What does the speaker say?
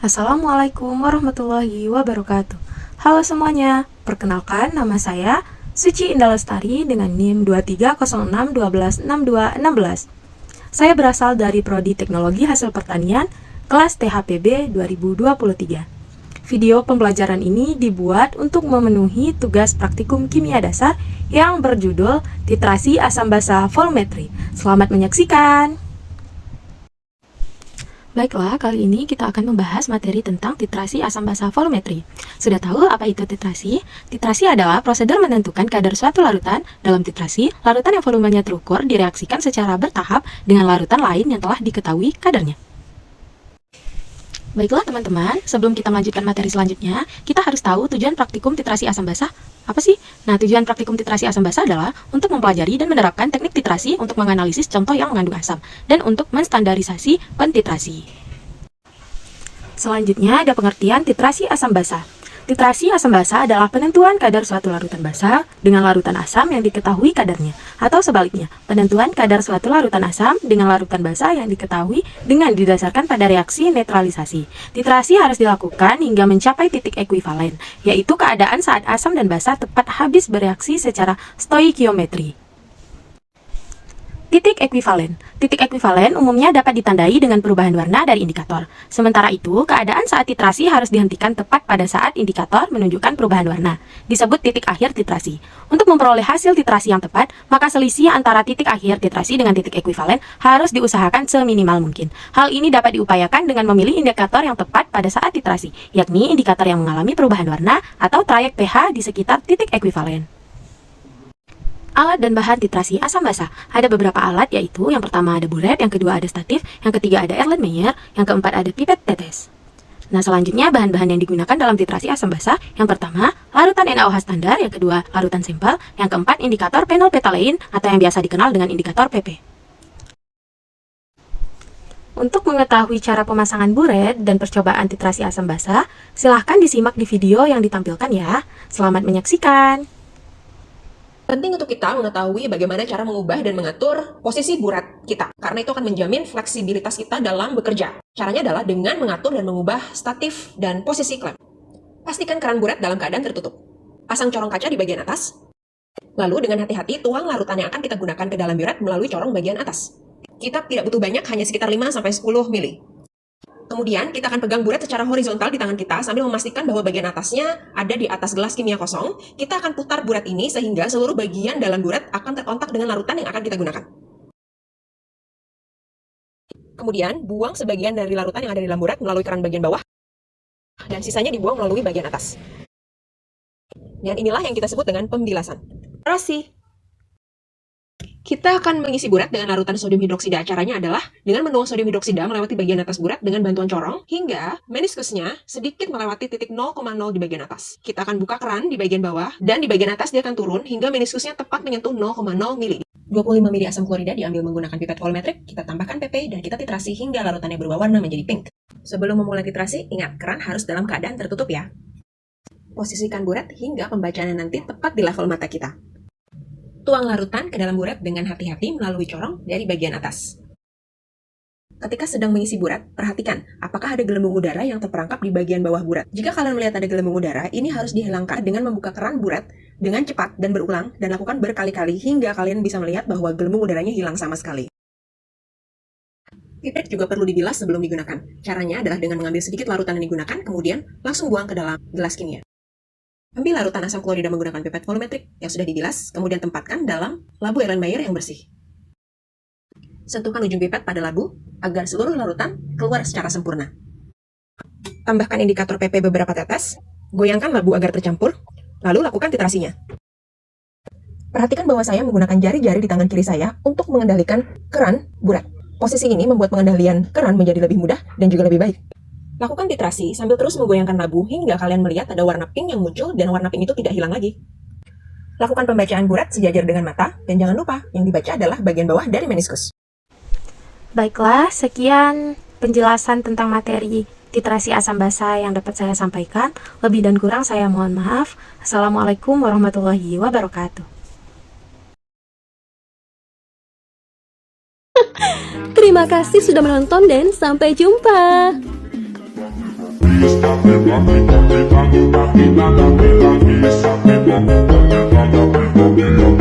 Assalamualaikum warahmatullahi wabarakatuh. Halo semuanya, perkenalkan nama saya Suci Indah Lestari dengan NIM 2306126216. Saya berasal dari Prodi Teknologi Hasil Pertanian, kelas THPB 2023. Video pembelajaran ini dibuat untuk memenuhi tugas praktikum kimia dasar yang berjudul Titrasi Asam Basa Volumetri. Selamat menyaksikan! Baiklah, kali ini kita akan membahas materi tentang titrasi asam basa volumetri. Sudah tahu apa itu titrasi? Titrasi adalah prosedur menentukan kadar suatu larutan. Dalam titrasi, larutan yang volumenya terukur direaksikan secara bertahap dengan larutan lain yang telah diketahui kadarnya. Baiklah teman-teman, sebelum kita melanjutkan materi selanjutnya, kita harus tahu tujuan praktikum titrasi asam basa apa sih? Nah, tujuan praktikum titrasi asam basa adalah untuk mempelajari dan menerapkan teknik titrasi untuk menganalisis contoh yang mengandung asam, dan untuk menstandarisasi pentitrasi. Selanjutnya ada pengertian titrasi asam basa. Titrasi asam basa adalah penentuan kadar suatu larutan basa dengan larutan asam yang diketahui kadarnya, atau sebaliknya, penentuan kadar suatu larutan asam dengan larutan basa yang diketahui dengan didasarkan pada reaksi netralisasi. Titrasi harus dilakukan hingga mencapai titik ekuivalen, yaitu keadaan saat asam dan basa tepat habis bereaksi secara stoikiometri. Titik ekuivalen. Titik ekuivalen umumnya dapat ditandai dengan perubahan warna dari indikator. Sementara itu, keadaan saat titrasi harus dihentikan tepat pada saat indikator menunjukkan perubahan warna. Disebut titik akhir titrasi. Untuk memperoleh hasil titrasi yang tepat, maka selisih antara titik akhir titrasi dengan titik ekuivalen harus diusahakan seminimal mungkin. Hal ini dapat diupayakan dengan memilih indikator yang tepat pada saat titrasi, yakni indikator yang mengalami perubahan warna atau trayek pH di sekitar titik ekuivalen. Alat dan bahan titrasi asam basa. Ada beberapa alat, yaitu yang pertama ada buret, yang kedua ada statif, yang ketiga ada Erlenmeyer, yang keempat ada pipet tetes. Nah, selanjutnya bahan-bahan yang digunakan dalam titrasi asam basa. Yang pertama, larutan NaOH standar, yang kedua larutan sampel, yang keempat indikator penolpetalein atau yang biasa dikenal dengan indikator PP. Untuk mengetahui cara pemasangan buret dan percobaan titrasi asam basa, silahkan disimak di video yang ditampilkan ya. Selamat menyaksikan! Penting untuk kita mengetahui bagaimana cara mengubah dan mengatur posisi buret kita, karena itu akan menjamin fleksibilitas kita dalam bekerja. Caranya adalah dengan mengatur dan mengubah statif dan posisi klem. Pastikan keran buret dalam keadaan tertutup. Pasang corong kaca di bagian atas. Lalu dengan hati-hati tuang larutan yang akan kita gunakan ke dalam buret melalui corong bagian atas. Kita tidak butuh banyak, hanya sekitar 5-10 mili. Kemudian, kita akan pegang buret secara horizontal di tangan kita sambil memastikan bahwa bagian atasnya ada di atas gelas kimia kosong. Kita akan putar buret ini sehingga seluruh bagian dalam buret akan terkontak dengan larutan yang akan kita gunakan. Kemudian, buang sebagian dari larutan yang ada di dalam buret melalui keran bagian bawah, dan sisanya dibuang melalui bagian atas. Dan inilah yang kita sebut dengan pembilasan. Terasi. Kita akan mengisi buret dengan larutan sodium hidroksida. Caranya adalah dengan menuang sodium hidroksida melewati bagian atas buret dengan bantuan corong hingga meniskusnya sedikit melewati titik 0,0 di bagian atas. Kita akan buka keran di bagian bawah dan di bagian atas dia akan turun hingga meniskusnya tepat menyentuh 0,0 mili. 25 mili asam klorida diambil menggunakan pipet volumetrik, kita tambahkan PP dan kita titrasi hingga larutannya berubah warna menjadi pink. Sebelum memulai titrasi, ingat keran harus dalam keadaan tertutup ya. Posisikan buret hingga pembacaannya nanti tepat di level mata kita. Tuang larutan ke dalam buret dengan hati-hati melalui corong dari bagian atas. Ketika sedang mengisi buret, perhatikan apakah ada gelembung udara yang terperangkap di bagian bawah buret. Jika kalian melihat ada gelembung udara, ini harus dihilangkan dengan membuka keran buret dengan cepat dan berulang dan lakukan berkali-kali hingga kalian bisa melihat bahwa gelembung udaranya hilang sama sekali. Pipet juga perlu dibilas sebelum digunakan. Caranya adalah dengan mengambil sedikit larutan yang digunakan, kemudian langsung buang ke dalam gelas kimia. Ambil larutan asam klorida menggunakan pipet volumetrik yang sudah dibilas, kemudian tempatkan dalam labu Erlenmeyer yang bersih. Sentuhkan ujung pipet pada labu agar seluruh larutan keluar secara sempurna. Tambahkan indikator PP beberapa tetes, goyangkan labu agar tercampur, lalu lakukan titrasinya. Perhatikan bahwa saya menggunakan jari-jari di tangan kiri saya untuk mengendalikan keran buret. Posisi ini membuat pengendalian keran menjadi lebih mudah dan juga lebih baik. Lakukan titrasi sambil terus menggoyangkan labu hingga kalian melihat ada warna pink yang muncul dan warna pink itu tidak hilang lagi. Lakukan pembacaan buret sejajar dengan mata dan jangan lupa yang dibaca adalah bagian bawah dari meniskus. Baiklah, sekian penjelasan tentang materi titrasi asam basa yang dapat saya sampaikan. Lebih dan kurang saya mohon maaf. Assalamualaikum warahmatullahi wabarakatuh. Terima kasih sudah menonton dan sampai jumpa. Bisa bebas, kita lagi, bisa bebas, kita lagi.